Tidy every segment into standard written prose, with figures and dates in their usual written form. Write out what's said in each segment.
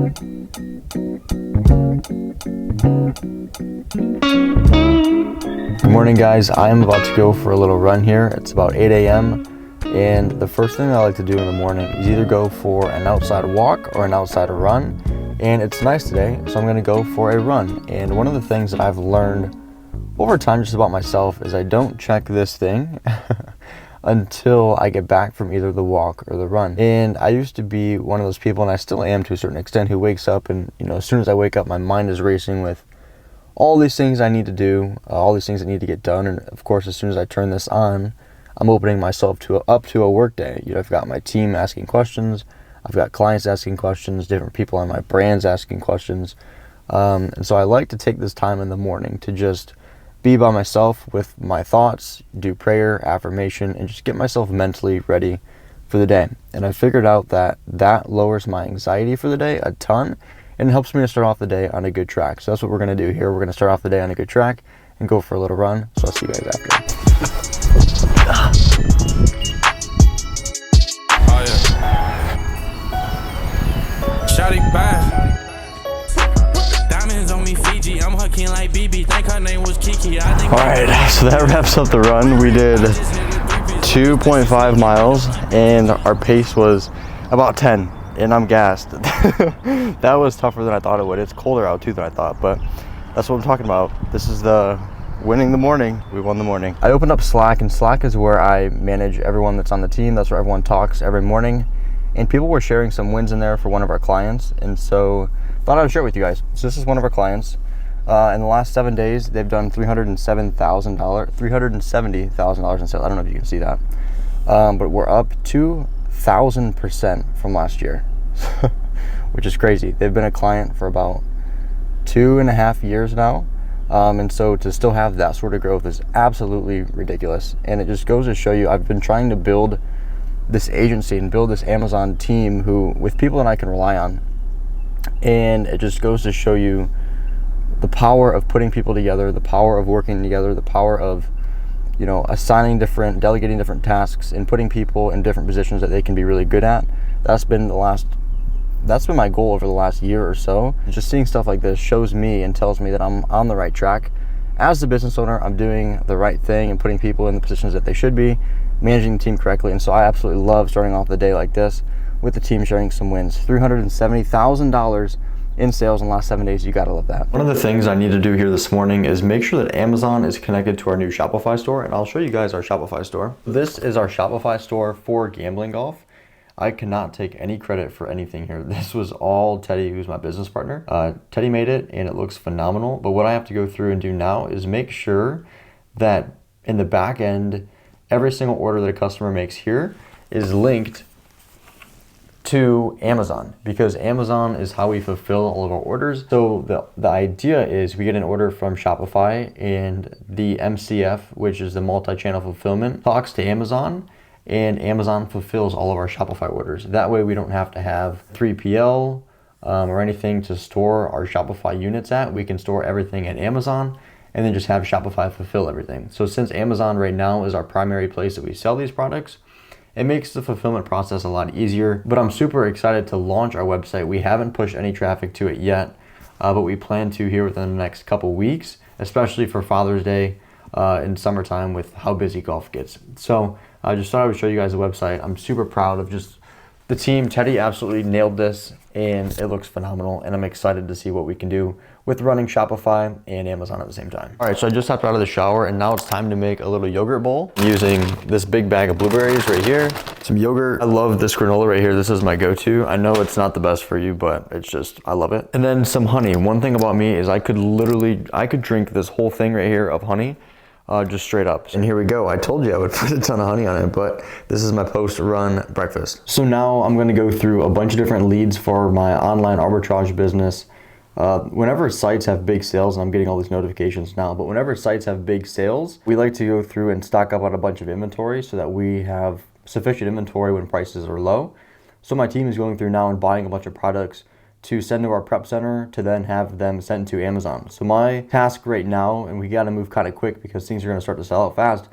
Good morning, guys. I'm about to go for a little run here. It's about 8 a.m. and the first thing I like to do in the morning is either go for an outside walk or an outside run. And it's nice today, so I'm going to go for a run. And one of the things that I've learned over time just about myself is I don't check this thing until I get back from either the walk or the run. And I used to be one of those people, and I still am to a certain extent, who wakes up and, as soon as I wake up, my mind is racing with all these things I need to do, all these things that need to get done. And of course, as soon as I turn this on, I'm opening myself up to a work day. I've got my team asking questions. I've got clients asking questions, different people on my brands asking questions. And so I like to take this time in the morning to just be by myself with my thoughts, do prayer, affirmation, and just get myself mentally ready for the day. And I figured out that lowers my anxiety for the day a ton, and it helps me to start off the day on a good track. So that's what we're going to do here. We're going to start off the day on a good track and go for a little run. So I'll see you guys after. Oh yeah. Shawty bad. Diamonds on me, Fiji. I'm hucking like BB. Think her name was Kiki. Alright, so that wraps up the run. We did 2.5 miles and our pace was about 10. And I'm gassed. That was tougher than I thought it would. It's colder out too than I thought, but that's what I'm talking about. This is the winning the morning. We won the morning. I opened up Slack, and Slack is where I manage everyone that's on the team. That's where everyone talks every morning. And people were sharing some wins in there for one of our clients, and so thought I would share it with you guys. So this is one of our clients. In the last 7 days, they've done $370,000 in sales. I don't know if you can see that, but we're up 2,000% from last year, which is crazy. They've been a client for about 2.5 years now. And so to still have that sort of growth is absolutely ridiculous. And it just goes to show you, I've been trying to build this agency and build this Amazon team with people that I can rely on. And it just goes to show you the power of putting people together, the power of working together, the power of delegating different tasks and putting people in different positions that they can be really good at. That's been my goal over the last year or so. Just seeing stuff like this shows me and tells me that I'm on the right track. As the business owner, I'm doing the right thing and putting people in the positions that they should be, managing the team correctly. And so I absolutely love starting off the day like this with the team sharing some wins. $370,000 in sales in the last 7 days. You gotta love that. One of the things I need to do here this morning is make sure that Amazon is connected to our new Shopify store, and I'll show you guys our Shopify store. This is our Shopify store for Gambling Golf. I cannot take any credit for anything here. This was all Teddy, who's my business partner. Teddy made it and it looks phenomenal, but what I have to go through and do now is make sure that in the back end, every single order that a customer makes here is linked to Amazon, because Amazon is how we fulfill all of our orders. So the idea is we get an order from Shopify, and the MCF, which is the multi-channel fulfillment, talks to Amazon, and Amazon fulfills all of our Shopify orders. That way we don't have to have 3PL or anything to store our Shopify units at. We can store everything at Amazon and then just have Shopify fulfill everything. So since Amazon right now is our primary place that we sell these products, it makes the fulfillment process a lot easier. But I'm super excited to launch our website. We haven't pushed any traffic to it yet, but we plan to here within the next couple weeks, especially for Father's Day in summertime with how busy golf gets. So I just thought I would show you guys the website. I'm super proud of just the team. Teddy absolutely nailed this, and it looks phenomenal, and I'm excited to see what we can do with running Shopify and Amazon at the same time. All right, so I just hopped out of the shower, and now it's time to make a little yogurt bowl using this big bag of blueberries right here, some yogurt. I love this granola right here. This is my go-to. I know it's not the best for you, but it's just, I love it. And then some honey. One thing about me is I could drink this whole thing right here of honey just straight up. And here we go. I told you I would put a ton of honey on it, but this is my post-run breakfast. So now I'm gonna go through a bunch of different leads for my online arbitrage business. Whenever sites have big sales, and I'm getting all these notifications now, but whenever sites have big sales, we like to go through and stock up on a bunch of inventory so that we have sufficient inventory when prices are low. So my team is going through now and buying a bunch of products to send to our prep center to then have them sent to Amazon. So my task right now, and we gotta move kind of quick because things are gonna start to sell out fast,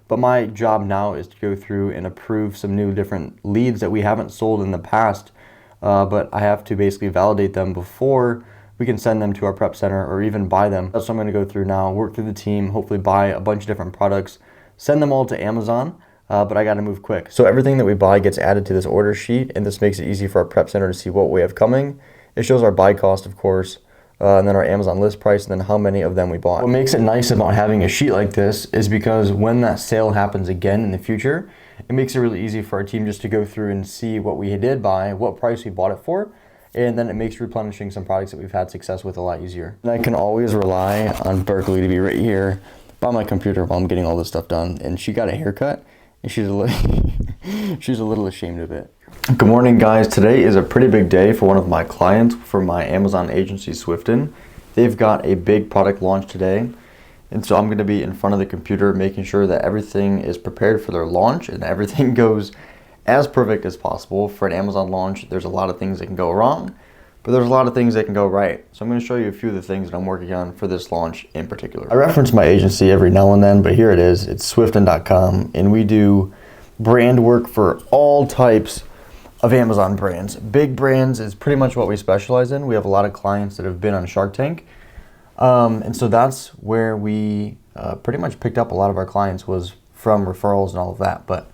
but my job now is to go through and approve some new different leads that we haven't sold in the past but I have to basically validate them before we can send them to our prep center or even buy them. That's what I'm gonna go through now, work through the team, hopefully buy a bunch of different products, send them all to Amazon, but I gotta move quick. So everything that we buy gets added to this order sheet, and this makes it easy for our prep center to see what we have coming. It shows our buy cost, of course, and then our Amazon list price, and then how many of them we bought. What makes it nice about having a sheet like this is because when that sale happens again in the future, it makes it really easy for our team just to go through and see what we did buy, what price we bought it for, and then it makes replenishing some products that we've had success with a lot easier. And I can always rely on Berkeley to be right here by my computer while I'm getting all this stuff done. And she got a haircut, and she's a little ashamed of it. Good morning, guys. Today is a pretty big day for one of my clients for my Amazon agency, Swifton. They've got a big product launch today, and so I'm going to be in front of the computer making sure that everything is prepared for their launch and everything goes as perfect as possible. For an Amazon launch, there's a lot of things that can go wrong, but there's a lot of things that can go right. So I'm going to show you a few of the things that I'm working on for this launch in particular. I reference my agency every now and then, but here it is. It's swifton.com, and we do brand work for all types of Amazon brands. Big brands is pretty much what we specialize in. We have a lot of clients that have been on Shark Tank. And so that's where we pretty much picked up a lot of our clients, was from referrals and all of that. But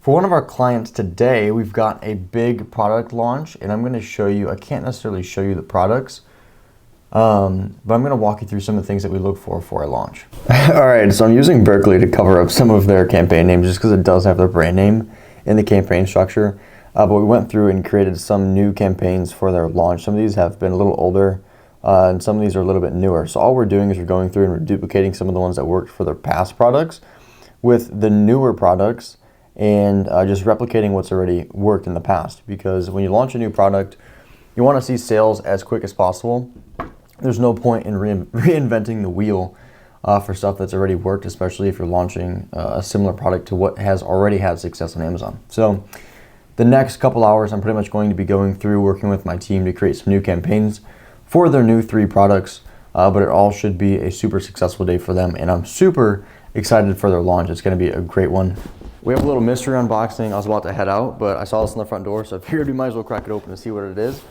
for one of our clients today, we've got a big product launch, and I'm going to show you, I can't necessarily show you the products, but I'm going to walk you through some of the things that we look for a launch. All right, so I'm using Berkeley to cover up some of their campaign names just because it does have their brand name in the campaign structure. But we went through and created some new campaigns for their launch. Some of these have been a little older, and some of these are a little bit newer. So all we're doing is we're going through and we're duplicating some of the ones that worked for their past products with the newer products, and just replicating what's already worked in the past. Because when you launch a new product, you want to see sales as quick as possible. There's no point in reinventing the wheel for stuff that's already worked, especially if you're launching a similar product to what has already had success on Amazon. So the next couple hours, I'm pretty much going to be going through, working with my team to create some new campaigns for their new 3 products, but it all should be a super successful day for them, and I'm super excited for their launch. It's going to be a great one. We have a little mystery unboxing. I was about to head out, but I saw this on the front door, so I figured we might as well crack it open to see what it is.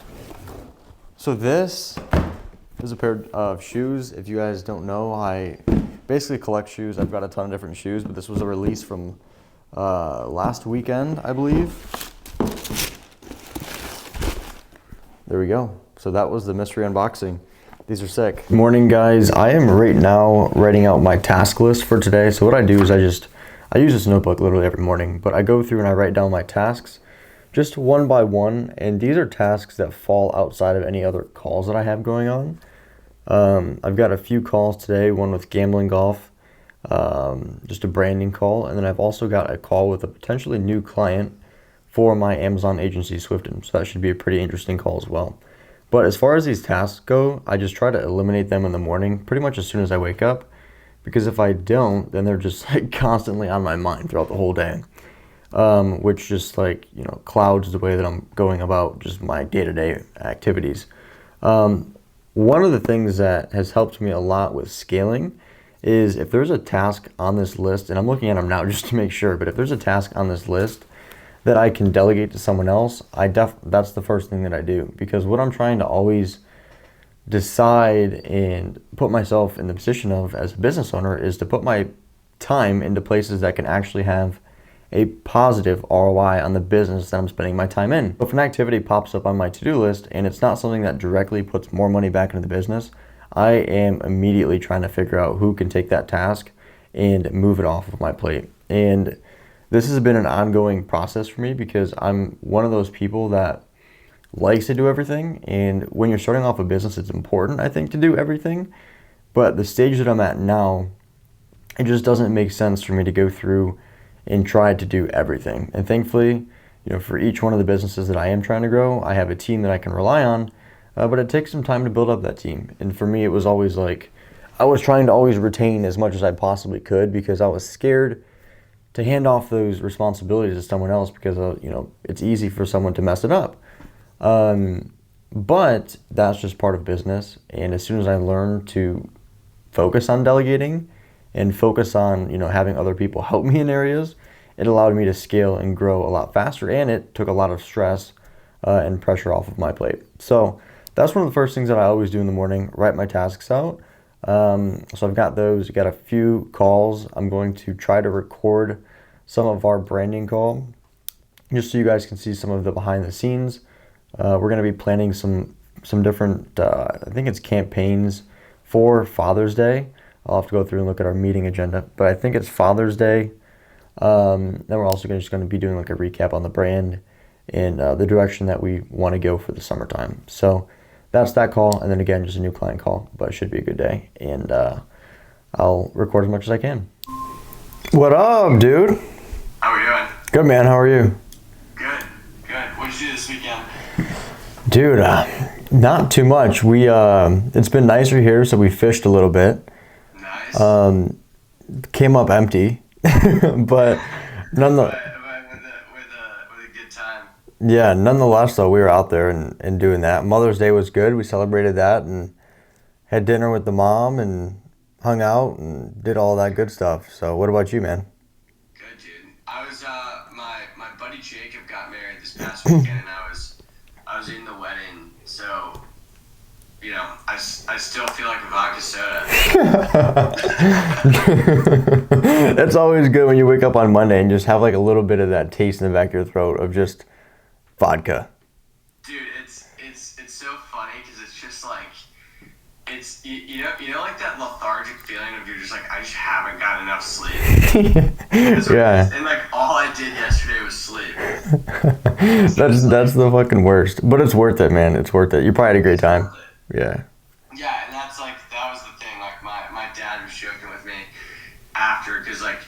So this is a pair of shoes. If you guys don't know, I basically collect shoes. I've got a ton of different shoes, but this was a release from last weekend, I believe. There we go. So that was the mystery unboxing. These are sick. Good morning, guys. I am right now writing out my task list for today. So what I do is I use this notebook literally every morning, but I go through and I write down my tasks just one by one. And these are tasks that fall outside of any other calls that I have going on. I've got a few calls today, one with Gambling Golf, just a branding call. And then I've also got a call with a potentially new client for my Amazon agency, Swifton. So that should be a pretty interesting call as well. But as far as these tasks go, I just try to eliminate them in the morning, pretty much as soon as I wake up, because if I don't, then they're just like constantly on my mind throughout the whole day, which just like, you know, clouds the way that I'm going about just my day-to-day activities. One of the things that has helped me a lot with scaling is if there's a task on this list, and I'm looking at them now just to make sure, but if there's a task on this list that I can delegate to someone else, that's the first thing that I do. Because what I'm trying to always decide and put myself in the position of as a business owner is to put my time into places that can actually have a positive ROI on the business that I'm spending my time in. If an activity pops up on my to-do list and it's not something that directly puts more money back into the business, I am immediately trying to figure out who can take that task and move it off of my plate. And this has been an ongoing process for me because I'm one of those people that likes to do everything. And when you're starting off a business, it's important, I think, to do everything. But the stage that I'm at now, it just doesn't make sense for me to go through and try to do everything. And thankfully, you know, for each one of the businesses that I am trying to grow, I have a team that I can rely on, but it takes some time to build up that team. And for me, it was always like, I was trying to always retain as much as I possibly could because I was scared to hand off those responsibilities to someone else because, you know, it's easy for someone to mess it up. But that's just part of business. And as soon as I learned to focus on delegating and focus on, you know, having other people help me in areas, it allowed me to scale and grow a lot faster. And it took a lot of stress and pressure off of my plate. So that's one of the first things that I always do in the morning, write my tasks out. So I've got those, got a few calls. I'm going to try to record some of our branding call, just so you guys can see some of the behind the scenes. We're going to be planning some different, I think it's campaigns for Father's Day. I'll have to go through and look at our meeting agenda, but I think it's Father's Day. Then we're also just going to be doing like a recap on the brand and the direction that we want to go for the summertime. So that's that call, and then again, just a new client call, but it should be a good day, and I'll record as much as I can. What up, dude? How are you doing? Good, man. How are you? Good. What did you do this weekend? Dude, not too much. We it's been nicer here, so we fished a little bit. Nice. Came up empty, but nonetheless. With a good time. Yeah, nonetheless, though, we were out there and doing that. Mother's Day was good. We celebrated that and had dinner with the mom and hung out and did all that good stuff. So what about you, man? Good, dude. I was my buddy Jacob got married this past weekend, and I was in the wedding, so you know I still feel like a vodka soda. That's always good when you wake up on Monday and just have like a little bit of that taste in the back of your throat of just vodka. Dude, it's so funny because it's just like it's you know like that lethargic feeling of you're just like I just haven't got enough sleep. Yeah. And like all I did yesterday was sleep. That's the fucking worst, but it's worth it, man. It's worth it. You probably had a great time. Yeah. Yeah, and that was the thing. Like my dad was joking with me after because like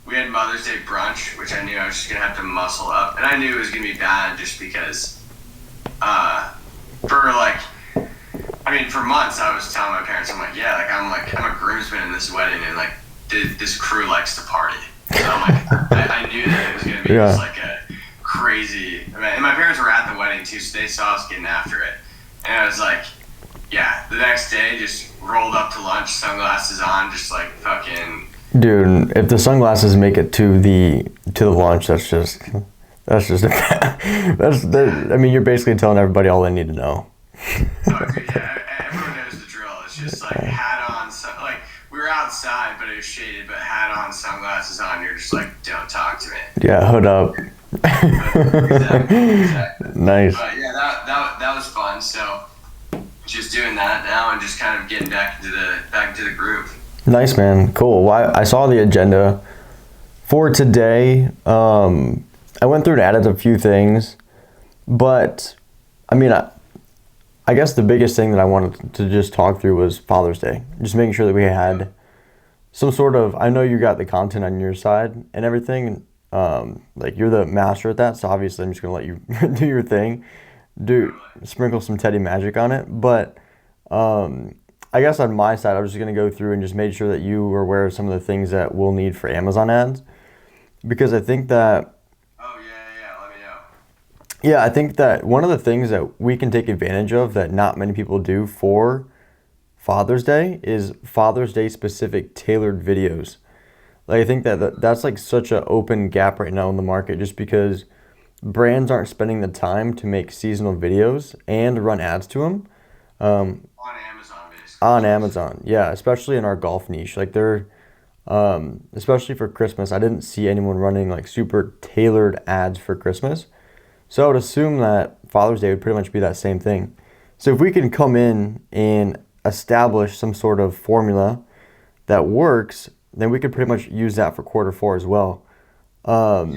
we had Mother's Day brunch, which I knew I was just gonna have to muscle up, and I knew it was gonna be bad just because for months I was telling my parents, I'm a groomsman in this wedding, and like this crew likes to party. So I'm like I knew that it was gonna be just like a crazy. And my parents were at the wedding too, so they saw us getting after it, and I was like, yeah. The next day, just rolled up to lunch, sunglasses on, just like fucking. Dude, if the sunglasses make it to the lunch, that's just I mean, you're basically telling everybody all they need to know. Oh, dude, yeah, everyone knows the drill. It's just like hat on, like we were outside, but it was shaded. But hat on, sunglasses on, you're just like, don't talk to me. Yeah, hood up. Exactly. Nice. But yeah, that was fun. So just doing that now and just kind of getting back into the groove. Nice, man. Cool. Well, I saw the agenda for today. I went through and added a few things, but I mean, I guess the biggest thing that I wanted to just talk through was Father's Day. Just making sure that we had some sort of, I know you got the content on your side and everything. Like you're the master at that, so obviously I'm just gonna let you do your thing. Sprinkle some Teddy magic on it. But I guess on my side, I was just gonna go through and just make sure that you were aware of some of the things that we'll need for Amazon ads. Because I think that Yeah, I think that one of the things that we can take advantage of that not many people do for Father's Day is Father's Day specific tailored videos. Like I think that's like such an open gap right now in the market, just because brands aren't spending the time to make seasonal videos and run ads to them. On Amazon, basically. On Amazon, yeah, especially in our golf niche. Like they're, especially for Christmas, I didn't see anyone running like super tailored ads for Christmas. So I would assume that Father's Day would pretty much be that same thing. So if we can come in and establish some sort of formula that works, then we could pretty much use that for Q4 as well. We can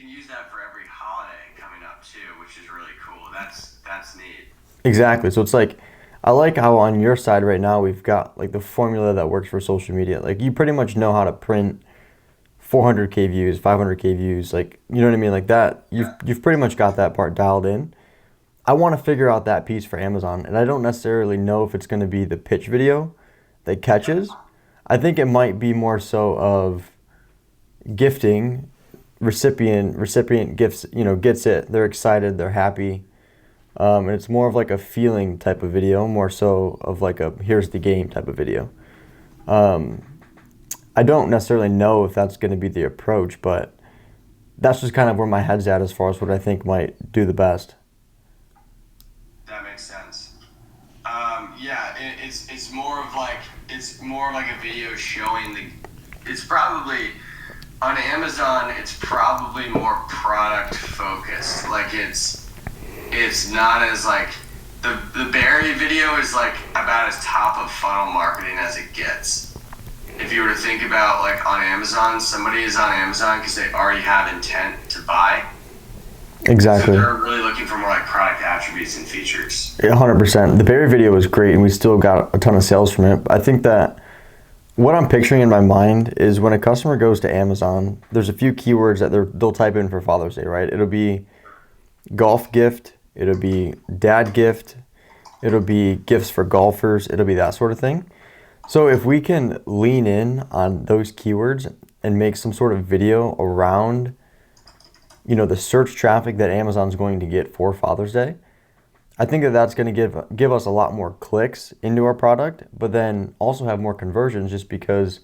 use that for every holiday coming up too, which is really cool. That's neat. Exactly. So it's like, I like how on your side right now we've got like the formula that works for social media. Like you pretty much know how to print 400K views, 500K views, like, you know what I mean? Like that, you've pretty much got that part dialed in. I want to figure out that piece for Amazon, and I don't necessarily know if it's going to be the pitch video that catches. I think it might be more so of gifting, recipient gifts, gets it, they're excited, they're happy. And it's more of like a feeling type of video, more so of like a here's the game type of video. I don't necessarily know if that's going to be the approach, but that's just kind of where my head's at as far as what I think might do the best. that makes sense. Yeah, it's more of like a video showing the. It's probably on Amazon. It's probably more product focused. Like it's not as like the berry video is like about as top of funnel marketing as it gets. If you were to think about like on Amazon, somebody is on Amazon because they already have intent to buy. Exactly. So they're really looking for more like product attributes and features. 100%. The berry video was great, and we still got a ton of sales from it. I think that what I'm picturing in my mind is when a customer goes to Amazon, there's a few keywords that they'll type in for Father's Day, right? It'll be golf gift, it'll be dad gift, it'll be gifts for golfers, it'll be that sort of thing. So if we can lean in on those keywords and make some sort of video around, you know, the search traffic that Amazon's going to get for Father's Day, I think that that's going to give us a lot more clicks into our product, but then also have more conversions just because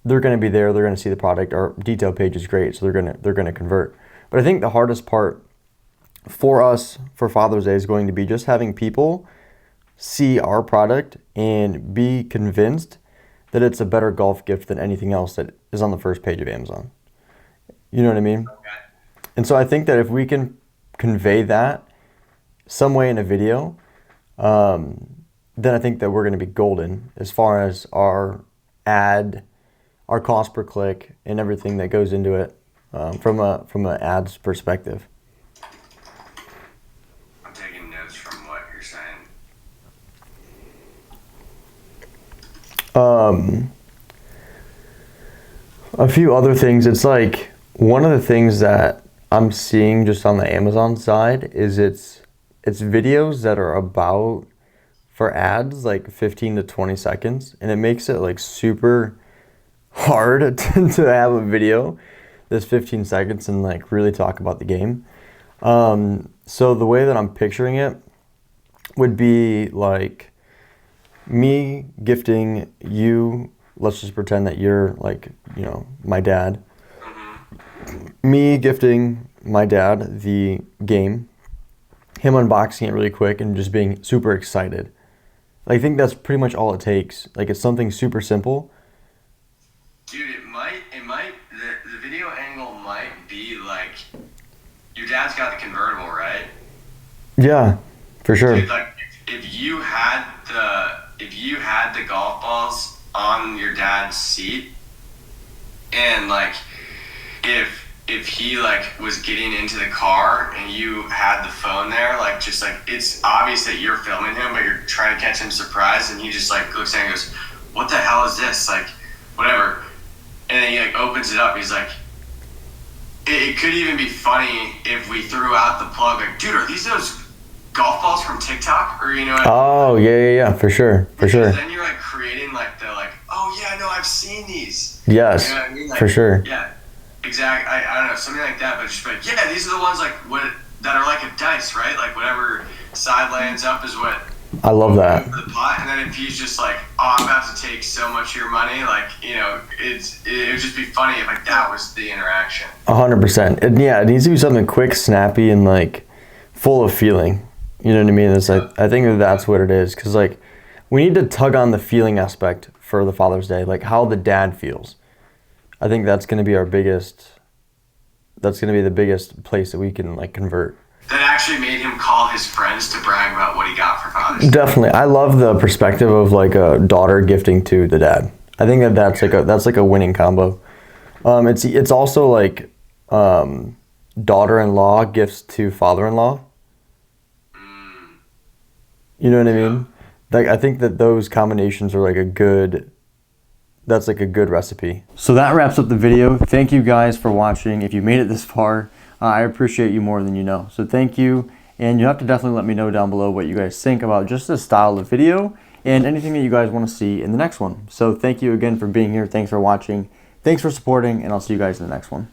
they're going to be there, they're going to see the product. Our detail page is great, so they're going to convert. But I think the hardest part for us for Father's Day is going to be just having people see our product and be convinced that it's a better golf gift than anything else that is on the first page of Amazon. You know what I mean? Okay. And so I think that if we can convey that some way in a video, then I think that we're going to be golden as far as our ad, our cost per click, and everything that goes into it from an ads perspective. I'm taking notes from what you're saying. A few other things. It's like one of the things that I'm seeing just on the Amazon side is it's videos that are about for ads like 15 to 20 seconds, and it makes it like super hard to have a video that's 15 seconds and like really talk about the game. So the way that I'm picturing it would be like me gifting you, let's just pretend that you're like, you know, my dad. Me gifting my dad the game, him unboxing it really quick and just being super excited. I think that's pretty much all it takes. Like it's something super simple. Dude, the video angle might be like, your dad's got the convertible, right? Yeah, for sure. Dude, like if you had the golf balls on your dad's seat, and like if he like was getting into the car and you had the phone there, like just like it's obvious that you're filming him, but you're trying to catch him surprised, and he just like looks at it and goes, "What the hell is this?" Like whatever, and then he like opens it up. He's like, it could even be funny if we threw out the plug, like, dude, are these those golf balls from TikTok? Or you know what I mean? Oh yeah, for sure. Then you're like creating like the like, oh yeah, no, I've seen these. Yes, you know what I mean? Like, for sure. Yeah, exactly. I don't know, something like that. But just like, yeah, these are the ones like what that are like a dice, right? Like whatever side lands up is what. I love that. The pot, and then if he's just like, oh, I'm about to take so much of your money, like, you know, it would just be funny if like that was the interaction. 100%. It needs to be something quick, snappy, and like full of feeling. You know what I mean? It's like I think that's what it is, because like we need to tug on the feeling aspect for the Father's Day, like how the dad feels. I think that's going to be our biggest. That's going to be the biggest place that we can like convert. That actually made him call his friends to brag about what he got for Father's Day. Definitely, I love the perspective of like a daughter gifting to the dad. I think that's like a winning combo. It's also like daughter-in-law gifts to father-in-law. You know what I mean? Like I think that those combinations are like a good recipe. So that wraps up the video. Thank you guys for watching. If you made it this far, I appreciate you more than you know. So thank you, and you have to definitely let me know down below what you guys think about just the style of video and anything that you guys want to see in the next one. So thank you again for being here. Thanks for watching. Thanks for supporting, and I'll see you guys in the next one.